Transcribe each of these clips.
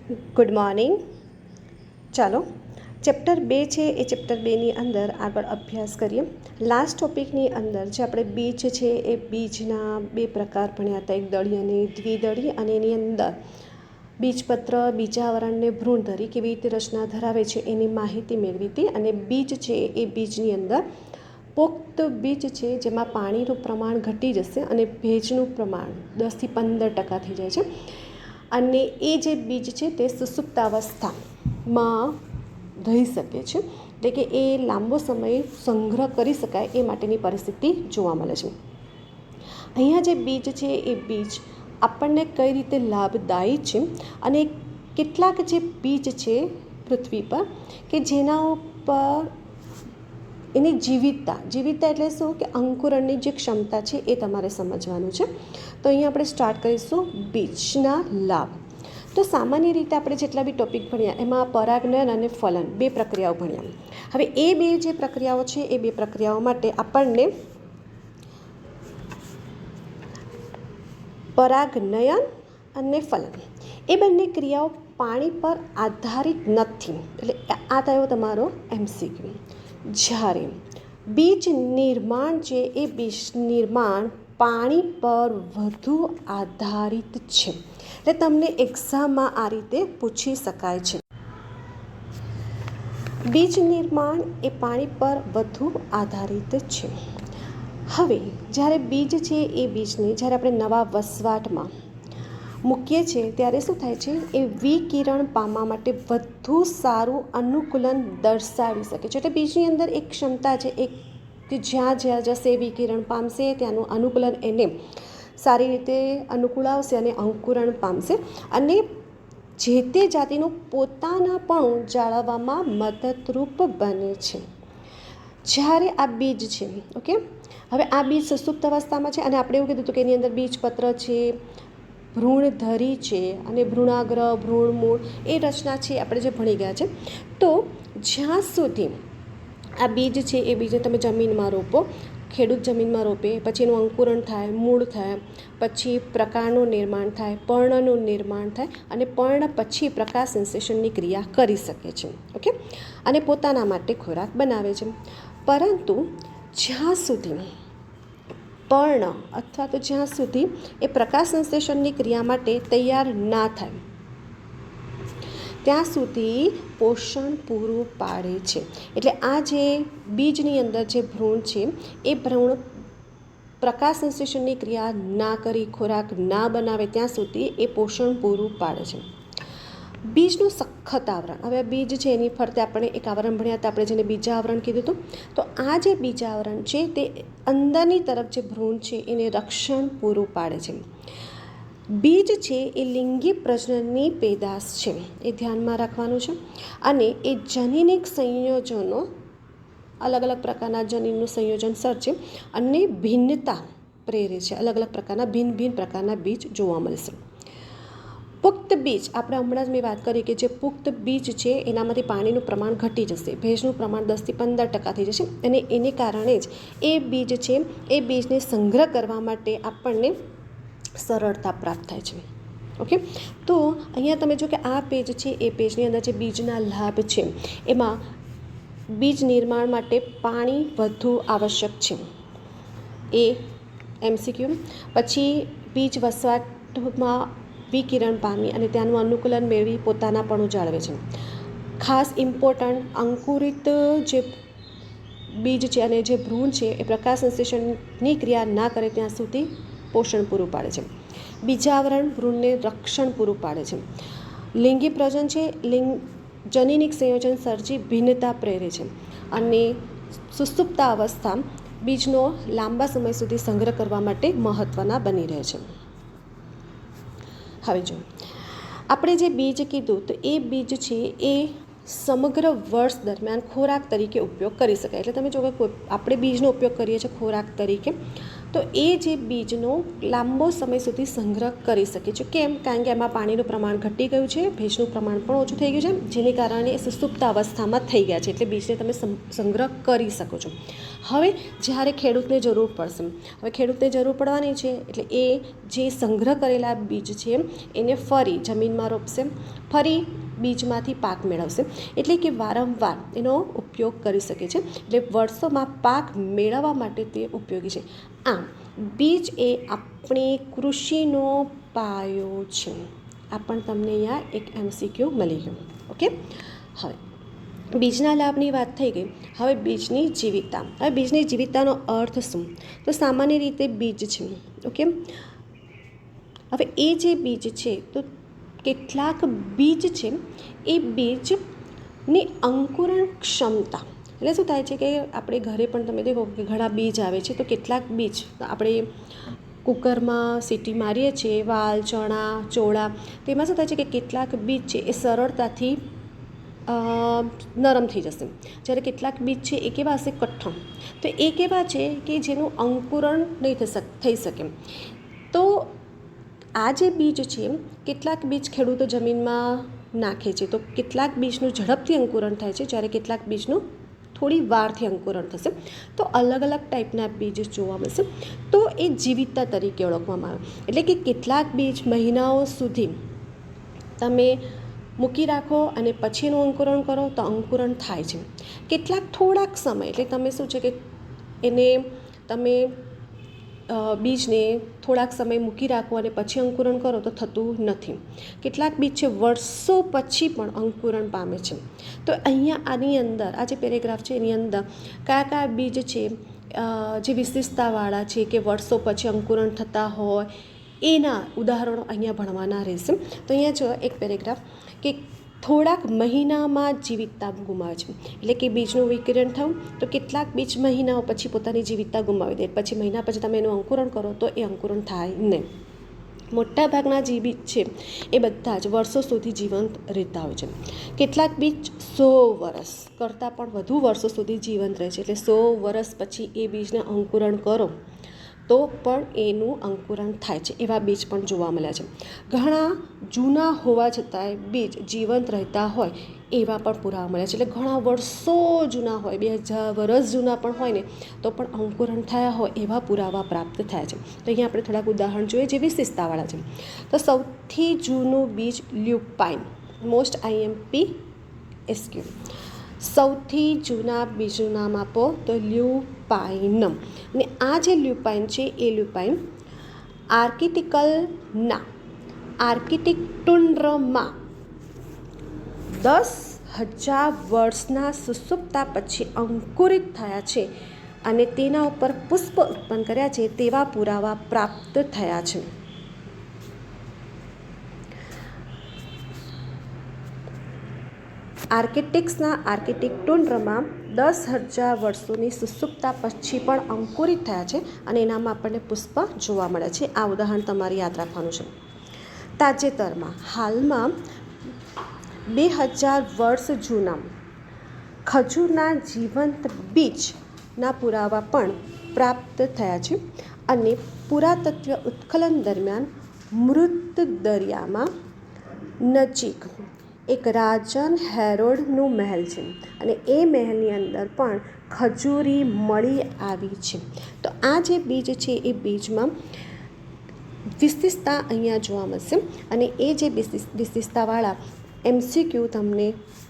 Good morning. ચાલો chapter 2 છે એ chapter 2ની અંદર આગળ અભ્યાસ કરીએ. લાસ્ટ ટોપિકની અંદર જે આપણે બીજ છે એ બીજના બે પ્રકાર ભણ્યા હતા, એક દળી અને દ્વિદળી, અને એની અંદર બીજપત્ર, બીજાવરણને ભ્રૂણધરી કેવી રીતે રચના ધરાવે છે એની માહિતી મેળવી હતી. અને બીજ છે એ બીજની અંદર પુખ્ત બીજ છે જેમાં પાણીનું પ્રમાણ ઘટી જશે અને ભેજનું પ્રમાણ 10થી 15% થઈ જાય છે. અને એ જે બીજ છે તે સુસુપ્તાવસ્થામાં રહી શકે છે, એટલે કે એ લાંબો સમય સંગ્રહ કરી શકાય એ માટેની પરિસ્થિતિ જોવા મળે છે. અહીંયા જે બીજ છે એ બીજ આપણને કઈ રીતે લાભદાયી છે, અને કેટલાક જે બીજ છે પૃથ્વી પર કે જેના ઉપર એની જીવિતતા એટલે શું કે અંકુરણની જે ક્ષમતા છે એ તમારે સમજવાનું છે. તો અહીંયા આપણે સ્ટાર્ટ કરીશું બીજના લાભ. તો સામાન્ય રીતે આપણે જેટલા બી ટોપિક ભણ્યા એમાં પરાગનયન અને ફલન બે પ્રક્રિયાઓ ભણ્યા. હવે એ બે જે પ્રક્રિયાઓ છે એ બે પ્રક્રિયાઓ માટે આપણને પરાગનયન અને ફલન એ બંને ક્રિયાઓ પાણી પર આધારિત નથી. એટલે આ થયો તમારો MCQ. જ્યારે બીજ નિર્માણ છે એ બીજ નિર્માણ પાણી પર વધુ આધારિત છે. એટલે તમને એક્ઝામમાં આ રીતે પૂછી શકાય છે. બીજ નિર્માણ એ પાણી પર વધુ આધારિત છે. હવે જ્યારે બીજ છે એ બીજને જ્યારે આપણે નવા વસવાટમાં મૂકીએ છીએ ત્યારે શું થાય છે, એ વિકિરણ પામવા માટે વધુ સારું અનુકૂલન દર્શાવી શકે છે. એટલે બીજની અંદર એક ક્ષમતા છે, એક કે જ્યાં જશે વિકિરણ પામશે ત્યાંનું અનુકૂલન એને સારી રીતે અનુકૂળ આવશે અને અંકુરણ પામશે અને જે તે જાતિનું પોતાનાપણું જાળવવામાં મદદરૂપ બને છે. જ્યારે આ બીજ છે, ઓકે, હવે આ બીજ સુસુપ્ત અવસ્થામાં છે અને આપણે એવું કીધું હતું કે એની અંદર બીજપત્ર છે, ભ્રૂણધરી છે અને ભ્રૂણાગ્ર, ભ્રૂણમૂળ એ રચના છે આપણે જે ભણી ગયા છે. તો જ્યાં સુધી આ બીજ છે એ બીજને તમે જમીનમાં રોપો, ખેડૂત જમીનમાં રોપે, પછી એનું અંકુરણ થાય, મૂળ થાય, પછી પ્રકારનું નિર્માણ થાય, પર્ણનું નિર્માણ થાય અને પર્ણ પછી પ્રકાશ સંશ્લેષણની ક્રિયા કરી શકે છે, ઓકે, અને પોતાના માટે ખોરાક બનાવે છે. પરંતુ જ્યાં સુધી પર્ણ અથવા તો જ્યાં સુધી એ પ્રકાશ સંશ્લેષણની ક્રિયા માટે તૈયાર ના થાય ત્યાં સુધી પોષણ પૂરું પાડે છે. એટલે આ જે બીજની અંદર જે ભ્રૂણ છે એ ભ્રૂણ પ્રકાશ સંશ્લેષણની ક્રિયા ના કરી, ખોરાક ના બનાવે ત્યાં સુધી એ પોષણ પૂરું પાડે છે. બીજનું સખત આવરણ, હવે બીજ છે એની ફરતે આપણે એક આવરણ ભણ્યા હતા આપણે જેને બીજાવરણ કીધું હતું. તો આ જે બીજાવરણ છે તે અંદરની તરફ જે ભ્રૂણ છે એને રક્ષણ પૂરું પાડે છે. બીજ છે એ લિંગી પ્રજનનની પેદાશ છે, એ ધ્યાનમાં રાખવાનું છે. અને એ જનીનિક સંયોજનો અલગ અલગ પ્રકારના જનીનનું સંયોજન સર્જે અને ભિન્નતા પ્રેરે છે. અલગ અલગ પ્રકારના ભિન્ન પ્રકારના બીજ જોવા મળશે. પુખ્ત બીજ, આપણે હમણાં જ મેં વાત કરી કે જે પુખ્ત બીજ છે એનામાંથી પાણીનું પ્રમાણ ઘટી જશે, ભેજનું પ્રમાણ 10થી 15% થઈ જશે અને એને કારણે જ એ બીજ છે એ બીજને સંગ્રહ કરવા માટે આપણને સરળતા પ્રાપ્ત થાય છે, ઓકે. તો અહીંયા તમે જો કે આ પેજ છે એ પેજની અંદર જે બીજના લાભ છે એમાં બીજ નિર્માણ માટે પાણી વધુ આવશ્યક છે, એ MCQ. પછી બીજ વસવાટમાં વિકિરણ પામી અને ત્યાંનું અનુકૂલન મેળવી પોતાનાપણું જાળવે છે. ખાસ ઇમ્પોર્ટન્ટ, અંકુરિત જે બીજ છે અને જે ભ્રૂણ છે એ પ્રકાશ સંશ્લેષણની ક્રિયા ના કરે ત્યાં સુધી પોષણ પૂરું પાડે છે. બીજાવરણ ભ્રૂણને રક્ષણ પૂરું પાડે છે. લિંગી પ્રજનન છે, જનીનિક સંયોજન સર્જી ભિન્નતા પ્રેરે છે અને સુસુપ્તા અવસ્થા બીજનો લાંબા સમય સુધી સંગ્રહ કરવા માટે મહત્ત્વના બની રહે છે. હવે જો આપણે જે બીજ કીધું તો એ બીજ છે એ સમગ્ર વર્ષ દરમિયાન ખોરાક તરીકે ઉપયોગ કરી શકાય. એટલે તમે જો કે આપણે બીજનો ઉપયોગ કરીએ છીએ ખોરાક તરીકે, તો તો એ જે બીજનો લાંબો સમય સુધી સંગ્રહ કરી શકે છે. કેમ? કારણ કે એમાં પાણીનું પ્રમાણ ઘટી ગયું છે, ભેજનું પ્રમાણ પણ ઓછું થઈ ગયું છે, જેને કારણે એ સુસુપ્ત અવસ્થામાં થઈ ગયા છે, એટલે બીજને તમે સંગ્રહ કરી શકો છો. હવે જ્યારે ખેડૂતને જરૂર પડશે, હવે ખેડૂતને જરૂર પડવાની છે એટલે એ જે સંગ્રહ કરેલા બીજ છે એને ફરી જમીનમાં રોપશે, ફરી બીજમાંથી પાક મેળવશે, એટલે કે વારંવાર એનો ઉપયોગ કરી શકે છે. એટલે વર્ષોમાં પાક મેળવવા માટે તે ઉપયોગી છે. આમ બીજ એ આપણી કૃષિનો પાયો છે. આ પણ તમને અહીંયા એક MCQ મળી ગયું. ઓકે, હવે બીજના લાભની વાત થઈ ગઈ. હવે બીજની જીવિતતા. હવે બીજની જીવિતતાનો અર્થ શું? તો સામાન્ય રીતે બીજ છે. ઓકે, હવે એ જે બીજ છે તો કેટલાક બીજ છે એ બીજની અંકુરણ ક્ષમતા, એટલે શું થાય છે કે આપણે ઘરે પણ તમે દેખો કે ઘણા બીજ આવે છે, તો કેટલાક બીજ આપણે કુકરમાં સીટી મારીએ છીએ, વાલ, ચણા, ચોળા, તેમાં શું થાય છે કે કેટલાક બીજ છે એ સરળતાથી નરમ થઈ જશે, જ્યારે કેટલાક બીજ છે એ કેવા હશે? કઠણ. તો એ કેવા છે કે જેનું અંકુરણ નહીં થઈ શકે. તો આ જે બીજ છે, કેટલાક બીજ ખેડૂતો જમીનમાં નાખે છે, તો કેટલાક બીજનું ઝડપથી અંકુરણ થાય છે, જ્યારે કેટલાક બીજનું થોડી વારથી અંકુરણ થશે. તો અલગ અલગ ટાઈપના બીજ જોવા મળશે. તો એ જીવિતતા તરીકે ઓળખવામાં આવે. એટલે કે કેટલાક બીજ મહિનાઓ સુધી તમે મૂકી રાખો અને પછી એનું અંકુરણ કરો તો અંકુરણ થાય છે. કેટલાક થોડાક સમય, એટલે તમે શું છે કે એને તમે બીજને થોડાક સમય મૂકી રાખો અને પછી અંકુરણ કરો તો થતું નથી. કેટલાક બીજ છે વર્ષો પછી પણ અંકુરણ પામે છે. તો અહીંયા આની અંદર આ જે પેરેગ્રાફ છે એની અંદર કયા કયા બીજ છે જે વિશેષતાવાળા છે કે વર્ષો પછી અંકુરણ થતા હોય એના ઉદાહરણો અહીંયા ભણવાના રહેશે. તો અહીંયા જો એક પેરેગ્રાફ કે થોડાક મહિનામાં જીવિતતા ગુમાવે છે, એટલે કે બીજનું વિકિરણ થયું તો કેટલાક બીજ મહિનાઓ પછી પોતાની જીવિતતા ગુમાવી દે, પછી મહિના પછી તમે એનું અંકુરણ કરો તો એ અંકુરણ થાય નહીં. મોટાભાગના જે બીજ છે એ બધા જ વર્ષો સુધી જીવંત રહેતા હોય છે. કેટલાક બીજ 100 વર્ષ કરતાં પણ વધુ વર્ષો સુધી જીવંત રહે છે, એટલે 100 વર્ષ પછી એ બીજને અંકુરણ કરો તો પણ એનું અંકુરણ થાય છે. એવા બીજ પણ જોવા મળ્યા છે. ઘણા જૂના હોવા છતાંય બીજ જીવંત રહેતા હોય એવા પણ પુરાવા મળ્યા છે. એટલે ઘણા વર્ષો જૂના હોય, 2000 વર્ષ જૂના પણ હોય ને તો પણ અંકુરણ થયા હોય એવા પુરાવા પ્રાપ્ત થયા છે. તો અહીંયા આપણે થોડાક ઉદાહરણ જોઈએ જે વિશેષતાવાળા છે. તો સૌથી જૂનું બીજ લ્યુપાઇન, મોસ્ટ IMP SQ. સૌથી જૂના બીજનું નામ આપો તો લ્યુપાઇનમ. અને આ જે લ્યુપાઇન છે એ લ્યુપાઇન આર્કિટિક ટુન્ડ્રમાં 10,000 વર્ષના સુસુપ્તા પછી અંકુરિત થયા છે અને તેના ઉપર પુષ્પ ઉત્પન્ન કર્યા છે તેવા પુરાવા પ્રાપ્ત થયા છે. આર્કિટિક ટુન્ડ્રમાં 10,000 વર્ષોની સુસુપ્તા પછી પણ અંકુરિત થયા છે અને એનામાં આપણને પુષ્પ જોવા મળે છે. આ ઉદાહરણ તમારે યાદ રાખવાનું છે. તાજેતરમાં હાલમાં 2000 વર્ષ જૂના ખજૂરના જીવંત બીજના પુરાવા પણ પ્રાપ્ત થયા છે અને પુરાતત્વ ઉત્ખનન દરમિયાન મૃત દરિયામાં નજીક એક રાજન હેરોલ્ડનું મહેલ છે અને એ મહેલની અંદર પણ ખજૂરી મળી આવી છે. તો આ જે બીજ છે એ બીજમાં વિશેષતા અહીંયા જોવા મળશે અને એ જે વિશેષતાવાળા MCQ તમને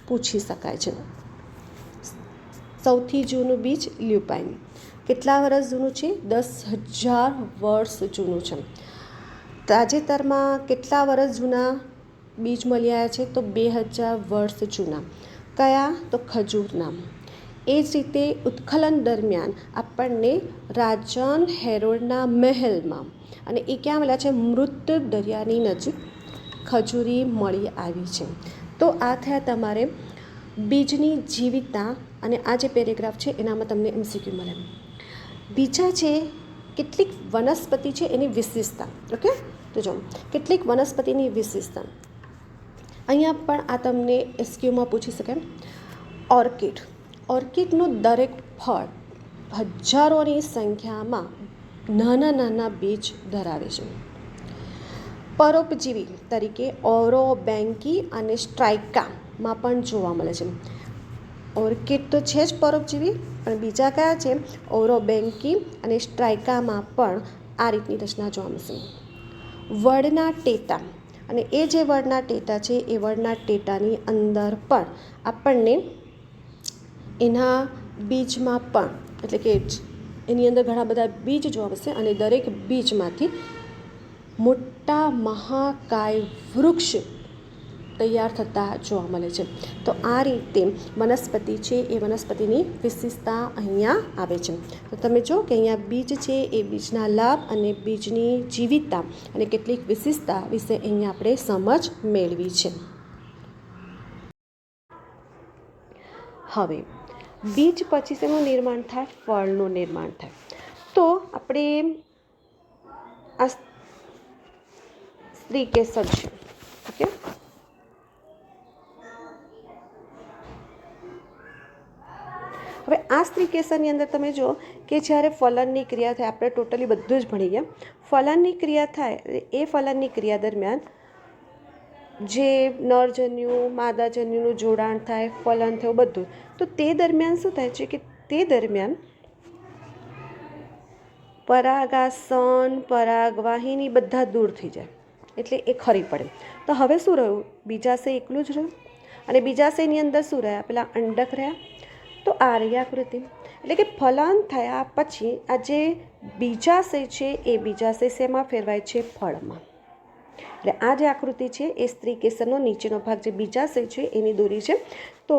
પૂછી શકાય છે. સૌથી જૂનું બીજ લ્યુપાઇન કેટલા વર્ષ જૂનું છે? 10,000 વર્ષ જૂનું છે. તાજેતરમાં કેટલા વર્ષ જૂના બીજ મળી આવ્યા છે? તો 2000 વર્ષ જૂના. કયા? તો ખજૂરના. એ જ રીતે ઉત્ખનન દરમિયાન આપણને રાજન હેરોલ્ડના મહેલમાં, અને એ ક્યાં મળ્યા છે? મૃત દરિયાની નજીક ખજૂરી મળી આવી છે. તો આ થયા તમારે બીજની જીવિતતા અને આ જે પેરેગ્રાફ છે એનામાં તમને MCQ મળે. બીજા છે કેટલીક વનસ્પતિ છે એની વિશેષતા. ઓકે, તો જો કેટલીક વનસ્પતિની વિશેષતા અહીંયા પણ આ તમને SQમાં પૂછી શકાય. ઓર્કિડનું દરેક ફળ હજારોની સંખ્યામાં નાના નાના બીજ ધરાવે છે. પરોપજીવી તરીકે ઓરોબેન્કી અને સ્ટ્રાઇકામાં પણ જોવા મળે છે. ઓર્કિડ તો છે જ પરોપજીવી, પણ બીજા કયા છે? ઓરોબેન્કી અને સ્ટ્રાઇકામાં પણ આ રીતની રચના જોવા મળશે. વડના ટેટા, અને એ જે વડના ટેટા છે એ વડના ટેટાની અંદર પણ આપણને એના બીજમાં પણ, એટલે કે એની અંદર ઘણા બધા બીજ જોવા મળશે અને દરેક બીજમાંથી મોટા મહાકાય વૃક્ષ તૈયાર થતા જોવા મળે છે. તો આ રીતે વનસ્પતિ છે એ વનસ્પતિની વિશેષતા અહીંયા આવે છે. તો તમે જો કે અહીંયા બીજ છે એ બીજના લાભ અને બીજની જીવિતતા અને કેટલીક વિશેષતા વિશે અહીંયા આપણે સમજ મેળવી છે. હવે બીજ પછી શેનું નિર્માણ થાય? ફળનું નિર્માણ થાય. તો આપણે આ સ્ત્રી કેસર છે, ઓકે, હવે આ સ્ત્રી કેસરની અંદર તમે જો કે જ્યારે ફલનની ક્રિયા થાય, આપણે ટોટલી બધું જ ભણી ગયા. ફલનની ક્રિયા થાય, એ ફલનની ક્રિયા દરમિયાન જે નરજન્યુ માદાજન્યુનું જોડાણ થાય, ફલન થયું બધું, તો તે દરમિયાન શું થાય છે કે તે દરમિયાન પરાગાસન પરાગવાહિની બધા દૂર થઈ જાય, એટલે એ ખરી પડે. તો હવે શું રહ્યું? બીજાશય એકલું જ રહ્યું, અને બીજાશયની અંદર શું રહ્યા? પેલા અંડક રહ્યા. તો આ રહી આકૃતિ. એટલે કે ફલન થયા પછી આ જે બીજાશય છે એ બીજાશય શેમાં ફેરવાય છે? ફળમાં. એટલે આ જે આકૃતિ છે એ સ્ત્રી કેસરનો નીચેનો ભાગ જે બીજાશય છે એની દોરી છે. તો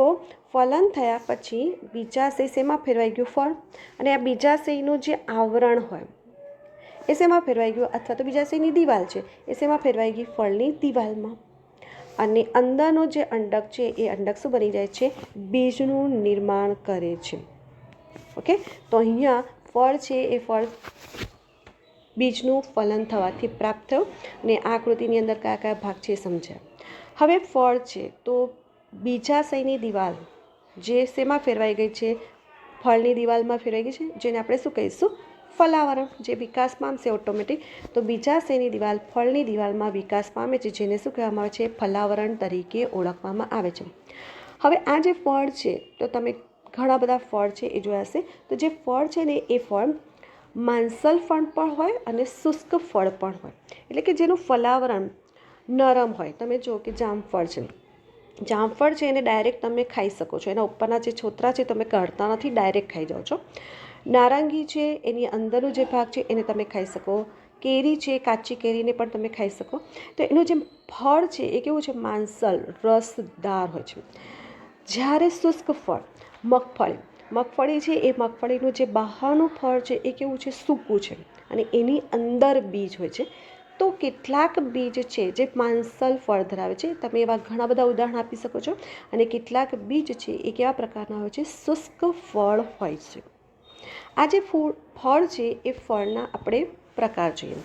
ફલન થયા પછી બીજાશય શેમાં ફેરવાઈ ગયું? ફળ. અને આ બીજાશયનું જે આવરણ હોય એ શેમાં ફેરવાઈ ગયું? અથવા તો બીજાશયની દિવાલ છે એ શેમાં ફેરવાઈ ગઈ? ફળની દિવાલમાં. અને અંદરનું જે અંડક છે એ અંડક શું બની જાય છે? બીજનું નિર્માણ કરે છે. ઓકે, તો અહીંયા ફળ છે એ ફળ બીજનું ફલન થવાથી પ્રાપ્ત થયું. અને આ આકૃતિની અંદર કયા કયા ભાગ છે એ સમજ્યા. હવે ફળ છે તો બીજાશયની દિવાલ જે શેમાં ફેરવાઈ ગઈ છે? ફળની દિવાલમાં ફેરવાઈ ગઈ છે, જેને આપણે શું કહીશું? ફલાવરણ. જે વિકાસ પામશે ઓટોમેટિક. તો બીજાશયની દિવાલ ફળની દિવાલમાં વિકાસ પામે છે, જેને શું કહેવામાં આવે છે? ફલાવરણ તરીકે ઓળખવામાં આવે છે. હવે આ જે ફળ છે, તો તમે ઘણા બધા ફળ છે એ જોયા હશે. તો જે ફળ છે ને એ ફળ માંસલ ફળ પણ હોય અને શુષ્ક ફળ પણ હોય. એટલે કે જેનું ફલાવરણ નરમ હોય. તમે જુઓ કે જામફળ છે, જામફળ છે એને ડાયરેક્ટ તમે ખાઈ શકો છો, એના ઉપરના જે છોતરા છે તમે કાઢતા નથી, ડાયરેક્ટ ખાઈ જાઓ છો. નારંગી છે એની અંદરનો જે ભાગ છે એને તમે ખાઈ શકો. કેરી છે, કાચી કેરીને પણ તમે ખાઈ શકો. તો એનું જે ફળ છે એ કેવું છે? માંસલ રસદાર હોય છે. જ્યારે શુષ્ક ફળ મગફળી છે એ મગફળીનું જે બહારનું ફળ છે એ કેવું છે? સૂકું છે, અને એની અંદર બીજ હોય છે. તો કેટલાક બીજ છે જે માંસલ ફળ ધરાવે છે, તમે એવા ઘણા બધા ઉદાહરણ આપી શકો છો. અને કેટલાક બીજ છે એ કેવા પ્રકારના હોય છે? શુષ્ક ફળ હોય છે. આ જે ફળ છે એ ફળના આપણે પ્રકાર જોઈએ.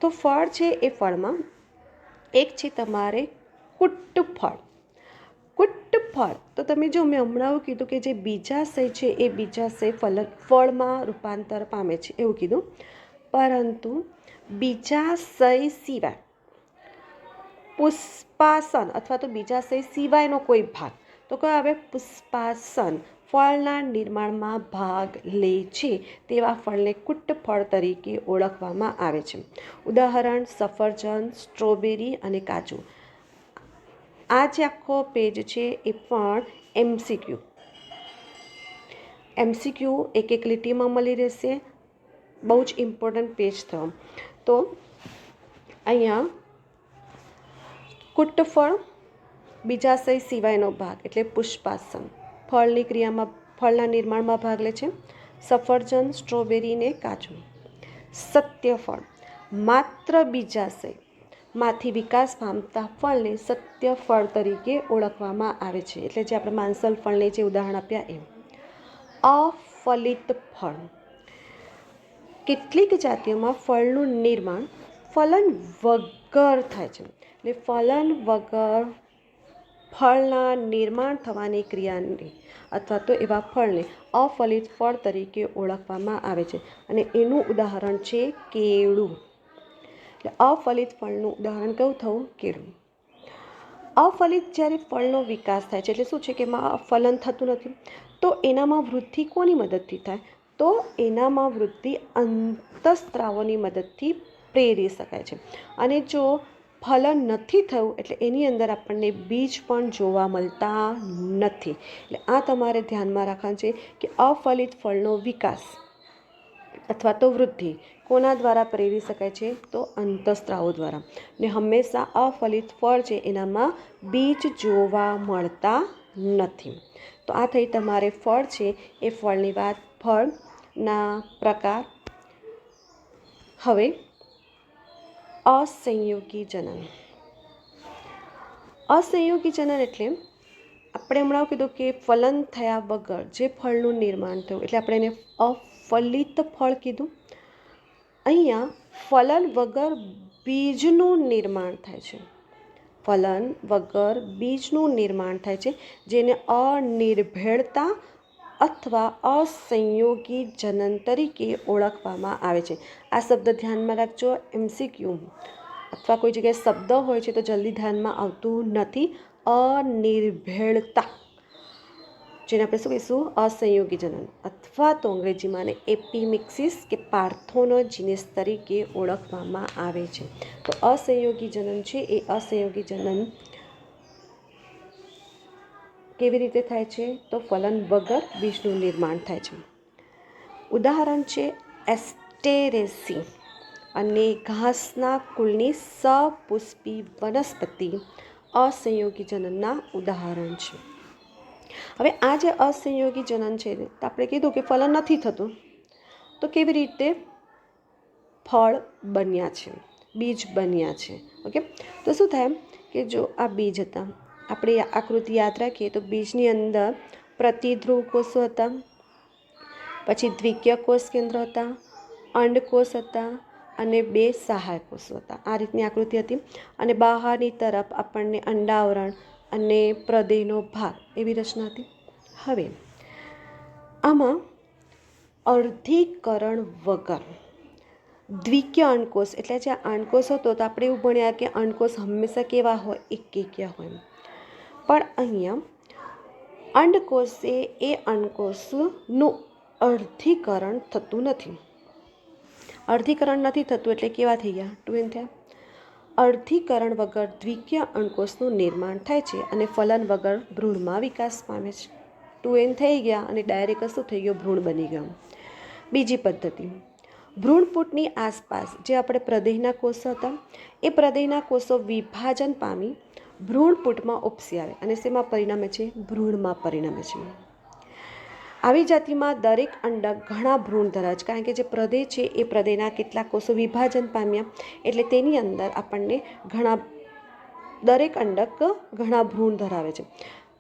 તો ફળ છે એ ફળમાં એક છે તમારે કુટ્ટ ફળ. કુટ્ટ ફળ તો તમે જો મેં હમણાં કીધું કે જે બીજાશય છે એ બીજાશય ફળમાં રૂપાંતર પામે છે એવું કીધું. પરંતુ બીજાશય સિવાય પુષ્પાસન અથવા તો બીજાશય સિવાયનો કોઈ ભાગ, તો કયો આવે? પુષ્પાસન ફળના નિર્માણમાં ભાગ લે છે તેવા ફળને કુટ્ટ ફળ તરીકે ઓળખવામાં આવે છે. ઉદાહરણ સફરજન, સ્ટ્રોબેરી અને કાજુ. આ જે આખો પેજ છે એ પણ એમસીક્યુ એક એક લીટીમાં મળી રહેશે. બહુ જ ઇમ્પોર્ટન્ટ પેજ થયો. તો અહીંયા કુટ્ટ ફળ બીજાશય સિવાયનો ભાગ એટલે પુષ્પાસન ફળની ક્રિયામાં ફળના નિર્માણમાં ભાગ લે છે. સફરજન, સ્ટ્રોબેરી ને કાજુ. સત્યફળ માત્ર બીજાશયમાંથી વિકાસ પામતા ફળને સત્યફળ તરીકે ઓળખવામાં આવે છે. એટલે જે આપણે માંસલ ફળને જે ઉદાહરણ આપ્યા એમ. અફલિત ફળ કેટલીક જાતિઓમાં ફળનું નિર્માણ ફલન વગર થાય છે. એટલે ફલન વગર ફળના નિર્માણ થવાની ક્રિયાને અથવા તો એવા ફળને અફલિત ફળ તરીકે ઓળખવામાં આવે છે. અને એનું ઉદાહરણ છે કેળું. એટલે અફલિત ફળનું ઉદાહરણ કયું થયું? કેળું. અફલિત જ્યારે ફળનો વિકાસ થાય છે, એટલે શું છે કે એમાં ફલન થતું નથી, તો એનામાં વૃદ્ધિ કોની મદદથી થાય? તો એનામાં વૃદ્ધિ અંતઃસ્ત્રાવોની મદદથી પ્રેરી શકાય છે. અને જો ફલન નથી થયું એટલે એની અંદર આપણને બીજ પણ જોવા મળતા નથી. એટલે આ તમારે ધ્યાનમાં રાખવાનું છે કે અફલિત ફળનો વિકાસ અથવા તો વૃદ્ધિ કોના દ્વારા પ્રેરી શકાય છે? તો અંતઃસ્ત્રાવો દ્વારા. ને હંમેશા અફલિત ફળ છે એનામાં બીજ જોવા મળતા નથી. તો આ થઈ તમારે ફળ છે એ ફળની વાત, ફળના પ્રકાર. હવે અસંયોગી જનન. અસંયોગી જનન એટલે આપણે હમણાં કીધું કે ફલન થયા વગર જે ફળનું નિર્માણ થયું એટલે આપણે એને અફલિત ફળ કીધું. અહીંયા ફલન વગર બીજનું નિર્માણ થાય છે. ફલન વગર બીજનું નિર્માણ થાય છે, જેને અનિર્ભેળતા અથવા અસંયોગી જનન તરીકે ઓળખવામાં આવે છે. આ શબ્દ ધ્યાનમાં રાખજો. MCQ અથવા કોઈ જગ્યાએ શબ્દ હોય છે તો જલ્દી ધ્યાનમાં આવતું નથી. અનિર્ભેળતા, જેને આપણે શું કહીશું? અસંયોગી જનન, અથવા તો અંગ્રેજીમાં એપિમિક્સિસ કે પાર્થેનોજીનેસ તરીકે ઓળખવામાં આવે છે. તો અસંયોગી જનન છે એ અસંયોગી જનન કેવી રીતે થાય છે? તો ફલન વગર બીજનું નિર્માણ થાય છે. ઉદાહરણ છે એસ્ટેરેસી અને ઘાસના કુલની સપુષ્પી વનસ્પતિ અસંયોગી જનનના ઉદાહરણ છે. હવે આ જે અસંયોગી જનન છે તો આપણે કીધું કે ફલન નથી થતું, તો કેવી રીતે ફળ બન્યા છે, બીજ બન્યા છે? ઓકે, તો શું થાય કે જો આ બીજ હતા, આપણે આકૃતિ યાદ રાખીએ તો બીજની અંદર પ્રતિધ્રુવ કોષો હતા, પછી દ્વિકીય કોષ કેન્દ્ર હતા, અંડકોષ હતા અને 2 સહાયક કોષો હતા. આ રીતની આકૃતિ હતી. અને બહારની તરફ આપણને અંડાવરણ અને પ્રદેહનો ભાગ એવી રચના હતી. હવે આમાં અર્ધીકરણ વગર દ્વિકીય અંડકોષ એટલે જે અંડકોષ હતો તો આપણે એવું ભણ્યા કે અંડકોષ હંમેશા કેવા હોય? એકેકીય હોય. પણ અહીંયા અંડકોષે એ અંડકોષનું અર્ધીકરણ થતું નથી. અર્ધીકરણ નથી થતું એટલે કેવા થઈ ગયા? 2n થયા. અર્ધીકરણ વગર દ્વિકીય અંડકોષનું નિર્માણ થાય છે અને ફલન વગર ભ્રૂણમાં વિકાસ પામે છે. 2n થઈ ગયા અને ડાયરેક્ટ શું થઈ ગયો? ભ્રૂણ બની ગયો. બીજી પદ્ધતિ, ભ્રૂણપૂટની આસપાસ જે આપણે પ્રદેહના કોષો હતા એ પ્રદેહના કોષો વિભાજન પામી ભ્રૂણપૂટમાં ઉપસી આવે અને શેમાં પરિણમે છે? ભ્રૂણમાં પરિણમે છે. આવી જાતિમાં દરેક અંડક ઘણા ભ્રૂણ ધરાવે છે, કારણ કે જે પ્રદેહ છે એ પ્રદેહના કેટલાક કોષો વિભાજન પામ્યા એટલે તેની અંદર આપણને દરેક અંડક ઘણા ભ્રૂણ ધરાવે છે.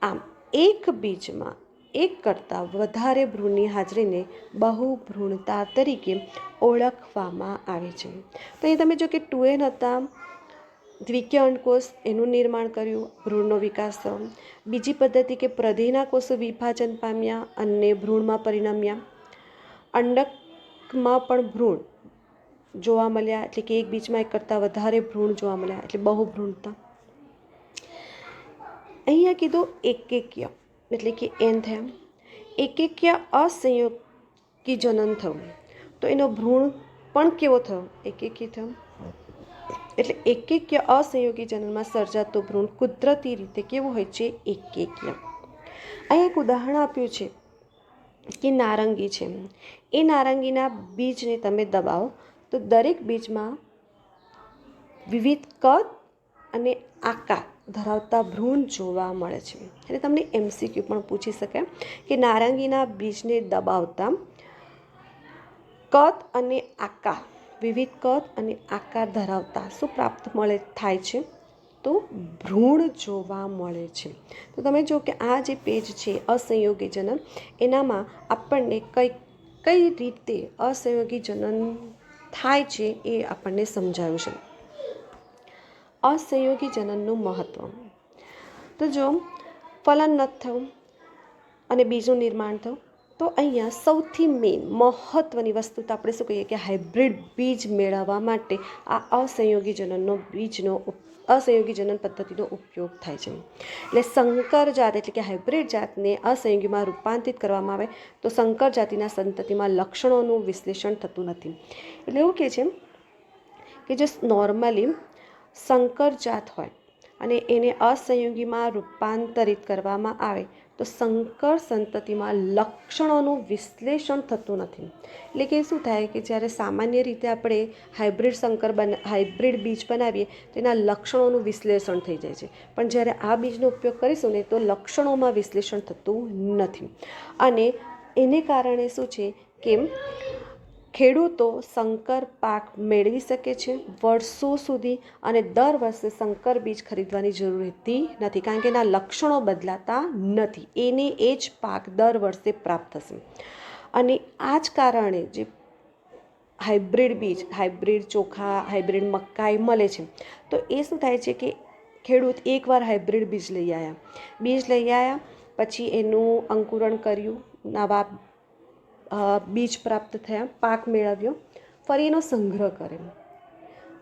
આમ એક બીજમાં એક કરતાં વધારે ભ્રૂણની હાજરીને બહુભ્રૂણતા તરીકે ઓળખવામાં આવે છે. તો અહીં તમે જો કે 2n હતા, દ્વિકીય અંડકોષ એનું નિર્માણ કર્યું, ભ્રૂણનો વિકાસ થયો. બીજી પદ્ધતિ કે પ્રદેહના કોષો વિભાજન પામ્યા અને ભ્રૂણમાં પરિણમ્યા. અંડકમાં પણ ભ્રૂણ જોવા મળ્યા એટલે કે એક બીજમાં એક કરતાં વધારે ભ્રૂણ જોવા મળ્યા એટલે બહુભ્રૂણતા. અહીંયા કીધું એકેકીય એટલે કે n થયા. એકેકીય અસંયોગી જનન થયું તો એનો ભ્રૂણ પણ કેવો થયો? એકેકી થયો. એટલે એકેકીય અસંયોગી જનનમાં સર્જાતો ભ્રૂણ કુદરતી રીતે કેવો હોય છે? એકેકીય. અહીં એક ઉદાહરણ આપ્યું છે કે નારંગી છે. એ નારંગીના બીજને તમે દબાવો તો દરેક બીજમાં વિવિધ કદ અને આકાર ધરાવતા ભ્રૂણ જોવા મળે છે. એટલે તમને MCQ પણ પૂછી શકે કે નારંગીના બીજને દબાવતા કદ અને આકાર, વિવિધ કદ અને આકાર ધરાવતા શું પ્રાપ્ત થાય છે? તો ભ્રૂણ જોવા મળે છે. તો તમે જો કે આ જે પેજ છે અસંયોગી જનન, એનામાં આપણને કઈ રીતે અસંયોગી જનન થાય છે એ આપણને સમજાવ્યું છે. અસંયોગી જનનનું મહત્વ. તો જો ફલન નથી થયું અને બીજનું નિર્માણ થયું, તો અહીંયા સૌથી મેઇન મહત્ત્વની વસ્તુ તો આપણે શું કહીએ કે હાઇબ્રિડ બીજ મેળવવા માટે આ અસંયોગી જનન પદ્ધતિનો ઉપયોગ થાય છે. એટલે સંકર જાત એટલે કે હાઇબ્રિડ જાતને અસંયોગીમાં રૂપાંતરિત કરવામાં આવે તો સંકર જાતિના સંતતિમાં લક્ષણોનું વિશ્લેષણ થતું નથી. એટલે એવું કહે છે કે જો નોર્મલી સંકર જાત હોય અને એને અસંયોગીમાં રૂપાંતરિત કરવામાં આવે તો સંકર સંતતિમાં લક્ષણોનું વિશ્લેષણ થતું નથી. એટલે કે શું થાય કે જ્યારે સામાન્ય રીતે આપણે હાઇબ્રિડ બીજ બનાવીએ તો એના લક્ષણોનું વિશ્લેષણ થઈ જાય છે, પણ જ્યારે આ બીજનો ઉપયોગ કરીશું ને તો લક્ષણોમાં વિશ્લેષણ થતું નથી. અને એને કારણે શું છે કે ખેડૂતો સંકર પાક મેળવી શકે છે વર્ષો સુધી, અને દર વર્ષે સંકર બીજ ખરીદવાની જરૂર રહેતી નથી, કારણ કે એના લક્ષણો બદલાતા નથી, એને એ જ પાક દર વર્ષે પ્રાપ્ત થશે. અને આ જ કારણે જે હાઇબ્રિડ બીજ, હાઇબ્રિડ ચોખા, હાઇબ્રિડ મકાઈ મળે છે, તો એ શું થાય છે કે ખેડૂત એકવાર હાઇબ્રિડ બીજ લઈ આવ્યા પછી એનું અંકુરણ કર્યું, નવા બીજ પ્રાપ્ત થયા, પાક મેળવ્યો, ફરી એનો સંગ્રહ કરે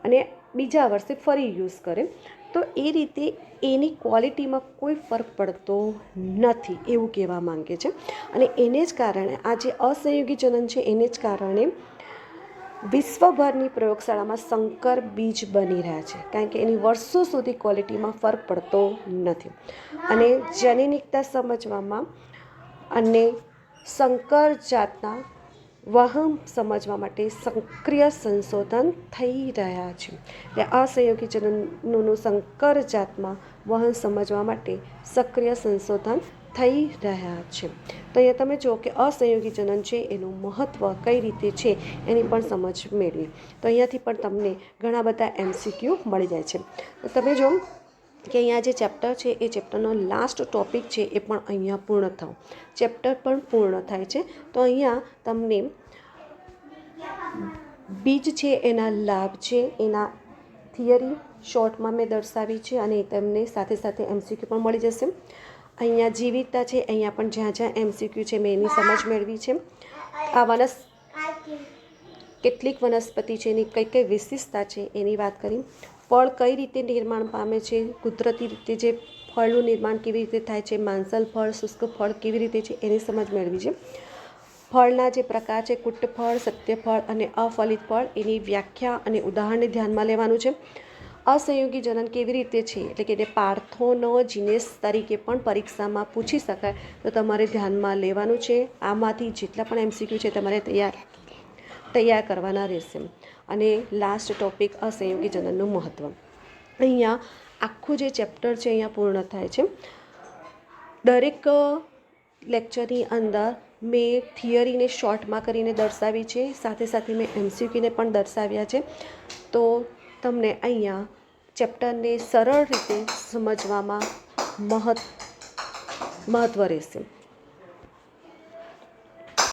અને બીજા વર્ષે ફરી યુઝ કરે, તો એ રીતે એની ક્વોલિટીમાં કોઈ ફરક પડતો નથી એવું કહેવા માંગે છે. અને એને જ કારણે આ જે અસંયોગી જનન છે એને જ કારણે વિશ્વભરની પ્રયોગશાળામાં સંકર બીજ બની રહ્યા છે, કારણ કે એની વર્ષો સુધી ક્વોલિટીમાં ફરક પડતો નથી. અને જનનિકતા સમજવામાં અને સંકર જાતના વહન સમજવા માટે સક્રિય સંશોધન થઈ રહ્યા છે. એટલે અસંયોગી જનનનું સંકર જાતમાં વહન સમજવા માટે સક્રિય સંશોધન થઈ રહ્યા છે. તો અહીંયા તમે જુઓ કે અસંયોગી જનન છે એનું મહત્ત્વ કઈ રીતે છે એની પણ સમજ મેળવી. તો અહીંયાથી પણ તમને ઘણા બધા MCQ મળી જાય છે. તો તમે જો કે અહીંયા જે ચેપ્ટર છે એ ચેપ્ટરનો લાસ્ટ ટોપિક છે એ પણ અહીંયા પૂર્ણ થયો, ચેપ્ટર પણ પૂર્ણ થાય છે. તો અહીંયા તમને બીજ છે એના લાભ છે, એના થિયરી શોર્ટમાં મેં દર્શાવી છે અને તમને સાથે સાથે MCQ પણ મળી જશે. અહીંયા જીવિતતા છે, અહીંયા પણ જ્યાં જ્યાં MCQ છે મેં એની સમજ મેળવી છે. આ કેટલીક વનસ્પતિ છે એની કઈ કઈ વિશેષતા છે એની વાત કરી. ફળ કઈ રીતે નિર્માણ પામે છે, કુદરતી રીતે જે ફળનું નિર્માણ કેવી રીતે થાય છે, માંસલ ફળ, શુષ્ક ફળ કેવી રીતે છે એની સમજ મેળવી છે. ફળના જે પ્રકાર છે, કુટ્ટ ફળ, સત્ય ફળ અને અફલિત ફળ, એની વ્યાખ્યા અને ઉદાહરણને ધ્યાનમાં લેવાનું છે. અસંયોગી જનન કેવી રીતે છે એટલે કે એને પાર્થોનોજીનેસ તરીકે પણ પરીક્ષામાં પૂછી શકાય, તો તમારે ધ્યાનમાં લેવાનું છે. આમાંથી જેટલા પણ MCQ છે તમારે તૈયાર કરવાના રહેશે. અને લાસ્ટ ટોપિક અસંયોગી જનનનું મહત્ત્વ. અહીંયા આખું જે ચેપ્ટર છે અહીંયા પૂર્ણ થાય છે. દરેક લેક્ચરની અંદર મેં થિયરીને શોર્ટમાં કરીને દર્શાવી છે, સાથે સાથે મેં MCQને પણ દર્શાવ્યા છે. તો તમને અહીંયા ચેપ્ટરને સરળ રીતે સમજવામાં મહત્ત્વ રહેશે.